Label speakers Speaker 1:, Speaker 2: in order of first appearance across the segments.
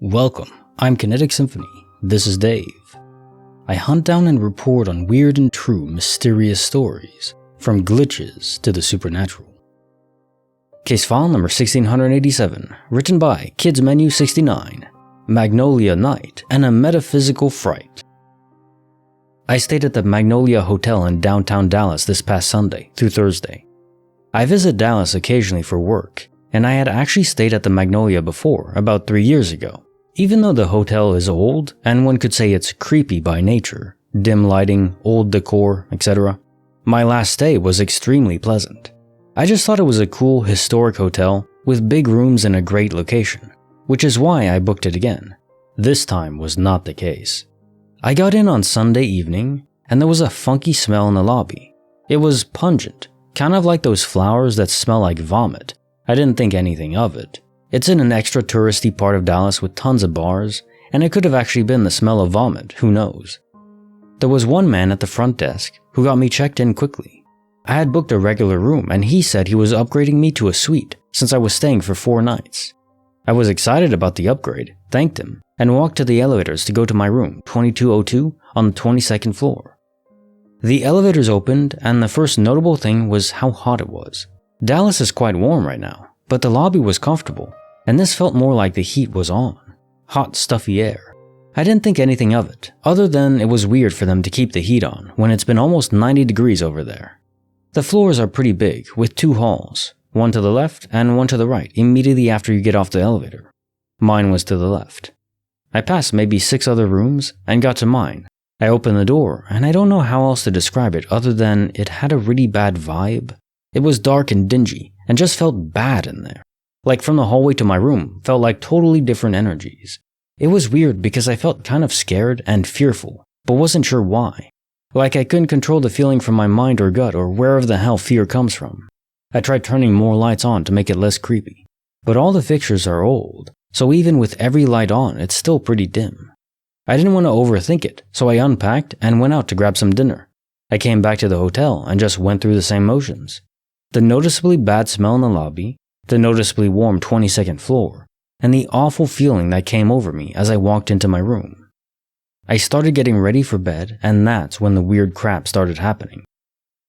Speaker 1: Welcome, I'm Kinetic Symphony. This is Dave. I hunt down and report on weird and true mysterious stories, from glitches to the supernatural. Case file number 1687, written by Kids Menu 69, Magnolia Night and a Metaphysical Fright. I stayed at the Magnolia Hotel in downtown Dallas this past Sunday through Thursday. I visit Dallas occasionally for work, and I had actually stayed at the Magnolia before, about 3 years ago. Even though the hotel is old, and one could say it's creepy by nature, dim lighting, old decor, etc., my last stay was extremely pleasant. I just thought it was a cool, historic hotel with big rooms in a great location, which is why I booked it again. This time was not the case. I got in on Sunday evening, and there was a funky smell in the lobby. It was pungent, kind of like those flowers that smell like vomit. I didn't think anything of it. It's in an extra touristy part of Dallas with tons of bars, and it could have actually been the smell of vomit, who knows. There was one man at the front desk who got me checked in quickly. I had booked a regular room, and he said he was upgrading me to a suite since I was staying for 4 nights. I was excited about the upgrade, thanked him, and walked to the elevators to go to my room, 2202, on the 22nd floor. The elevators opened, and the first notable thing was how hot it was. Dallas is quite warm right now, but the lobby was comfortable, and this felt more like the heat was on. Hot, stuffy air. I didn't think anything of it, other than it was weird for them to keep the heat on when it's been almost 90 degrees over there. The floors are pretty big, with 2 halls, one to the left and one to the right immediately after you get off the elevator. Mine was to the left. I passed maybe 6 other rooms and got to mine. I opened the door, and I don't know how else to describe it other than it had a really bad vibe. It was dark and dingy, and just felt bad in there. Like from the hallway to my room felt like totally different energies. It was weird because I felt kind of scared and fearful, but wasn't sure why. Like I couldn't control the feeling from my mind or gut or wherever the hell fear comes from. I tried turning more lights on to make it less creepy, but all the fixtures are old, so even with every light on, it's still pretty dim. I didn't want to overthink it, so I unpacked and went out to grab some dinner. I came back to the hotel and just went through the same motions. The noticeably bad smell in the lobby, the noticeably warm 22nd floor, and the awful feeling that came over me as I walked into my room. I started getting ready for bed, and that's when the weird crap started happening.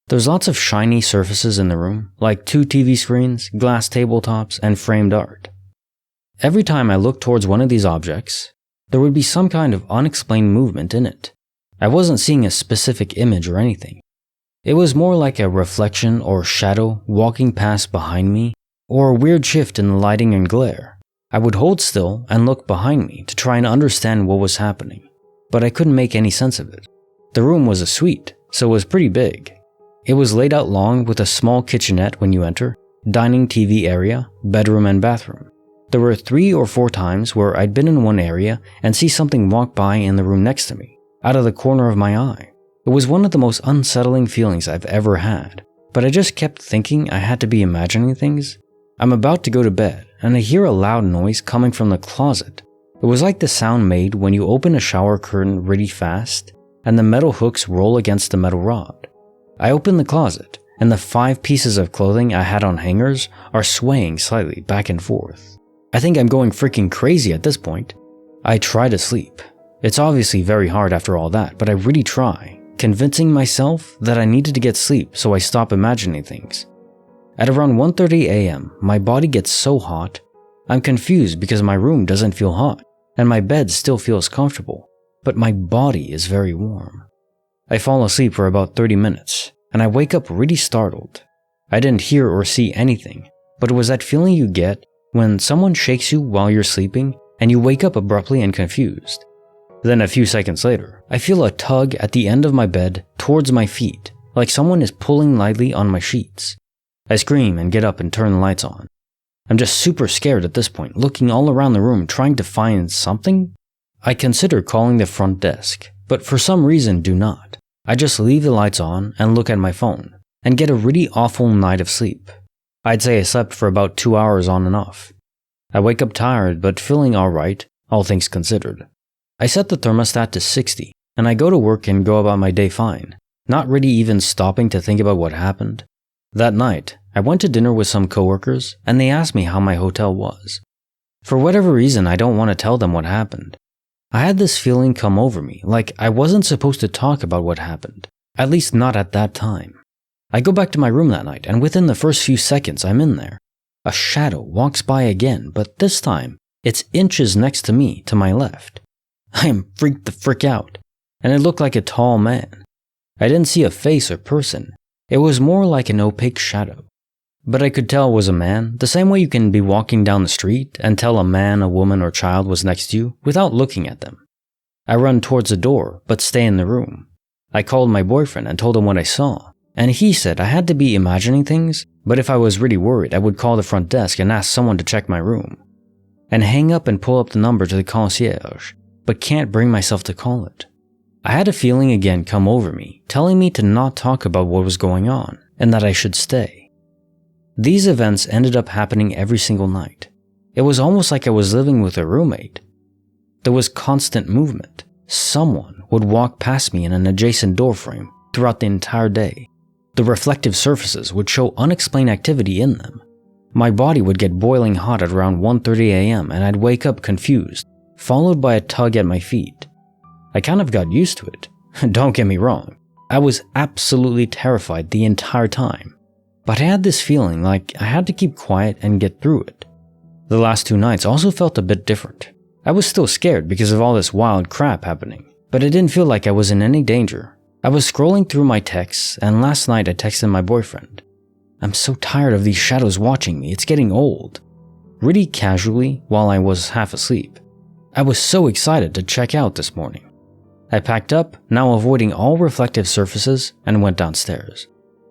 Speaker 1: There's lots of shiny surfaces in the room, like 2 TV screens, glass tabletops, and framed art. Every time I looked towards one of these objects, there would be some kind of unexplained movement in it. I wasn't seeing a specific image or anything. It was more like a reflection or shadow walking past behind me, or a weird shift in the lighting and glare. I would hold still and look behind me to try and understand what was happening, but I couldn't make any sense of it. The room was a suite, so it was pretty big. It was laid out long with a small kitchenette when you enter, dining TV area, bedroom and bathroom. There were 3 or 4 times where I'd been in one area and see something walk by in the room next to me, out of the corner of my eye. It was one of the most unsettling feelings I've ever had, but I just kept thinking I had to be imagining things. I'm about to go to bed, and I hear a loud noise coming from the closet. It was like the sound made when you open a shower curtain really fast, and the metal hooks roll against the metal rod. I open the closet, and the 5 pieces of clothing I had on hangers are swaying slightly back and forth. I think I'm going freaking crazy at this point. I try to sleep. It's obviously very hard after all that, but I really try, convincing myself that I needed to get sleep so I stop imagining things. At around 1:30 a.m., my body gets so hot, I'm confused because my room doesn't feel hot, and my bed still feels comfortable, but my body is very warm. I fall asleep for about 30 minutes, and I wake up really startled. I didn't hear or see anything, but it was that feeling you get when someone shakes you while you're sleeping, and you wake up abruptly and confused. Then a few seconds later, I feel a tug at the end of my bed towards my feet, like someone is pulling lightly on my sheets. I scream and get up and turn the lights on. I'm just super scared at this point, looking all around the room trying to find something. I consider calling the front desk, but for some reason do not. I just leave the lights on and look at my phone, and get a really awful night of sleep. I'd say I slept for about 2 hours on and off. I wake up tired but feeling alright, all things considered. I set the thermostat to 60, and I go to work and go about my day fine, not really even stopping to think about what happened. That night, I went to dinner with some coworkers, and they asked me how my hotel was. For whatever reason, I don't want to tell them what happened. I had this feeling come over me, like I wasn't supposed to talk about what happened, at least not at that time. I go back to my room that night, and within the first few seconds I'm in there. A shadow walks by again, but this time, it's inches next to me, to my left. I am freaked the frick out, and it looked like a tall man. I didn't see a face or person. It was more like an opaque shadow. But I could tell it was a man, the same way you can be walking down the street and tell a man, a woman, or child was next to you without looking at them. I run towards the door, but stay in the room. I called my boyfriend and told him what I saw, and he said I had to be imagining things, but if I was really worried, I would call the front desk and ask someone to check my room. And hang up and pull up the number to the concierge, but can't bring myself to call it. I had a feeling again come over me, telling me to not talk about what was going on, and that I should stay. These events ended up happening every single night. It was almost like I was living with a roommate. There was constant movement. Someone would walk past me in an adjacent doorframe throughout the entire day. The reflective surfaces would show unexplained activity in them. My body would get boiling hot at around 1:30 a.m. and I'd wake up confused, followed by a tug at my feet. I kind of got used to it. Don't get me wrong. I was absolutely terrified the entire time. But I had this feeling like I had to keep quiet and get through it. The last 2 nights also felt a bit different. I was still scared because of all this wild crap happening, but it didn't feel like I was in any danger. I was scrolling through my texts, and last night I texted my boyfriend. I'm so tired of these shadows watching me, it's getting old. Really casually, while I was half asleep. I was so excited to check out this morning. I packed up, now avoiding all reflective surfaces, and went downstairs.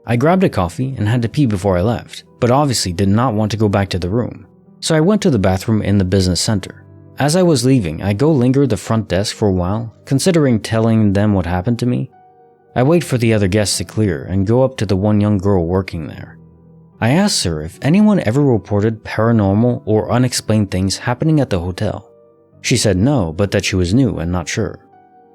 Speaker 1: I grabbed a coffee and had to pee before I left, but obviously did not want to go back to the room. So I went to the bathroom in the business center. As I was leaving, I go linger at the front desk for a while, considering telling them what happened to me. I wait for the other guests to clear and go up to the one young girl working there. I asked her if anyone ever reported paranormal or unexplained things happening at the hotel. She said no, but that she was new and not sure.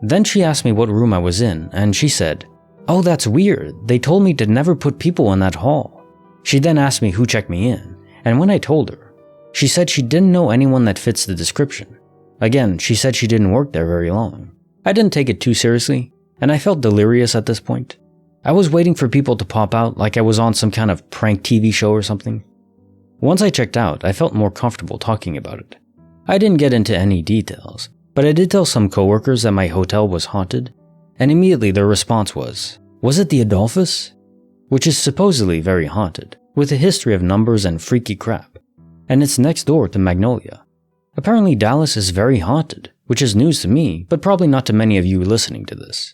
Speaker 1: Then she asked me what room I was in, and she said, "Oh, that's weird. They told me to never put people in that hall." She then asked me who checked me in, and when I told her, she said she didn't know anyone that fits the description. Again, she said she didn't work there very long. I didn't take it too seriously, and I felt delirious at this point. I was waiting for people to pop out like I was on some kind of prank TV show or something. Once I checked out, I felt more comfortable talking about it. I didn't get into any details, but I did tell some coworkers that my hotel was haunted, and immediately their response was it the Adolphus? Which is supposedly very haunted, with a history of numbers and freaky crap, and it's next door to Magnolia. Apparently Dallas is very haunted, which is news to me, but probably not to many of you listening to this.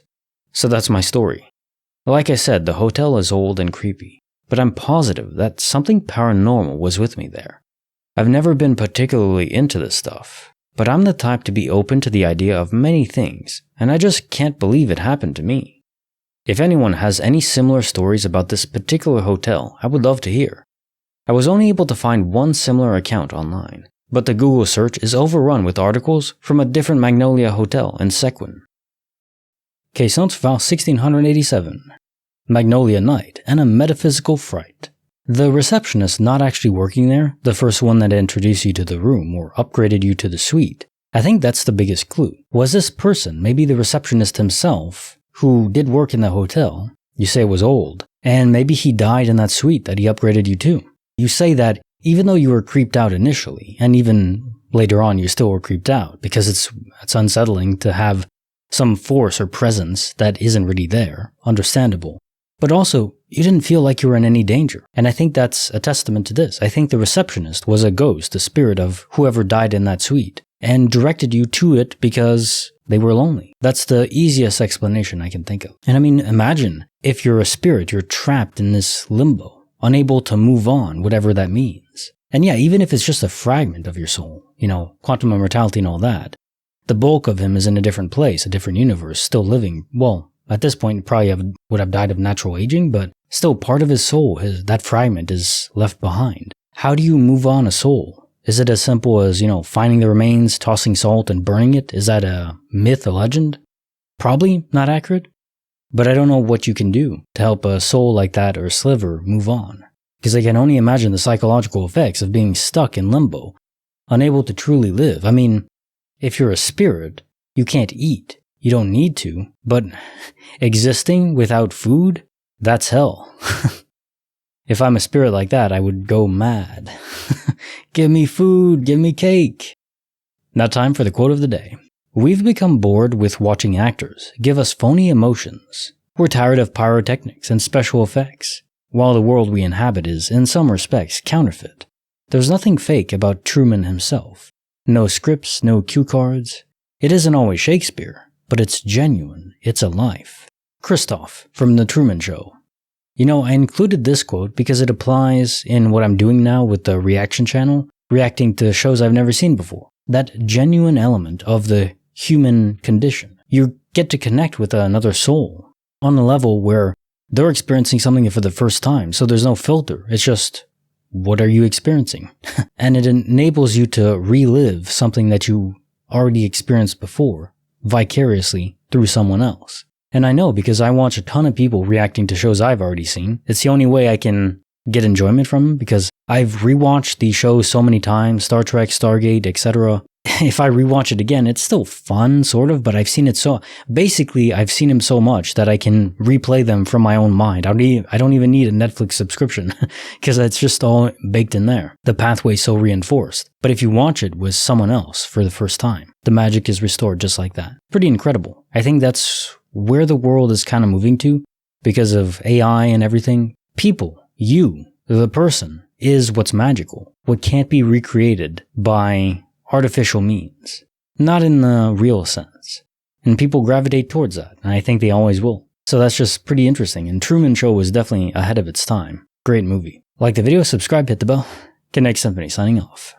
Speaker 1: So that's my story. Like I said, the hotel is old and creepy, but I'm positive that something paranormal was with me there. I've never been particularly into this stuff, but I'm the type to be open to the idea of many things, and I just can't believe it happened to me. If anyone has any similar stories about this particular hotel, I would love to hear. I was only able to find one similar account online, but the Google search is overrun with articles from a different Magnolia hotel in Sequin. Case notes file 1687. Magnolia Night and a Metaphysical Fright. The receptionist not actually working there, the first one that introduced you to the room or upgraded you to the suite, I think that's the biggest clue. Was this person maybe the receptionist himself, who did work in the hotel? You say it was old, and maybe he died in that suite that he upgraded you to. You say that even though you were creeped out initially, and even later on you still were creeped out, because it's unsettling to have some force or presence that isn't really there, understandable. But also, you didn't feel like you were in any danger. And I think that's a testament to this. I think the receptionist was a ghost, a spirit of whoever died in that suite, and directed you to it because they were lonely. That's the easiest explanation I can think of. And I mean, imagine if you're a spirit, you're trapped in this limbo, unable to move on, whatever that means. And yeah, even if it's just a fragment of your soul, quantum immortality and all that, the bulk of him is in a different place, a different universe, still living. Well, at this point, probably would have died of natural aging, but still part of his soul, that fragment is left behind. How do you move on a soul? Is it as simple as, finding the remains, tossing salt, and burning it? Is that a myth, a legend? Probably not accurate. But I don't know what you can do to help a soul like that or a sliver move on. Because I can only imagine the psychological effects of being stuck in limbo. unable to truly live. I mean, if you're a spirit, you can't eat. You don't need to, but existing without food, that's hell. If I'm a spirit like that, I would go mad. Give me food, give me cake. Now time for the quote of the day. We've become bored with watching actors give us phony emotions. We're tired of pyrotechnics and special effects. While the world we inhabit is, in some respects, counterfeit, there's nothing fake about Truman himself. No scripts, no cue cards. It isn't always Shakespeare, but it's genuine, it's alive. Christoph from The Truman Show. You know, I included this quote because it applies in what I'm doing now with the reaction channel, reacting to shows I've never seen before. That genuine element of the human condition. You get to connect with another soul on a level where they're experiencing something for the first time, so there's no filter. It's just, what are you experiencing? And it enables you to relive something that you already experienced before, vicariously through someone else. And I know because I watch a ton of people reacting to shows I've already seen. It's the only way I can get enjoyment from them because I've rewatched these shows so many times, Star Trek, Stargate, etc. If I rewatch it again, it's still fun, sort of, but I've seen it basically, I've seen them so much that I can replay them from my own mind. I don't even need a Netflix subscription because it's just all baked in there. The pathway's so reinforced. But if you watch it with someone else for the first time, the magic is restored just like that. Pretty incredible. I think that's where the world is kind of moving to because of AI and everything. People, you, the person, is what's magical. What can't be recreated by artificial means. Not in the real sense. And people gravitate towards that, and I think they always will. So that's just pretty interesting, and Truman Show was definitely ahead of its time. Great movie. Like the video, subscribe, hit the bell. Kinetic Symphony signing off.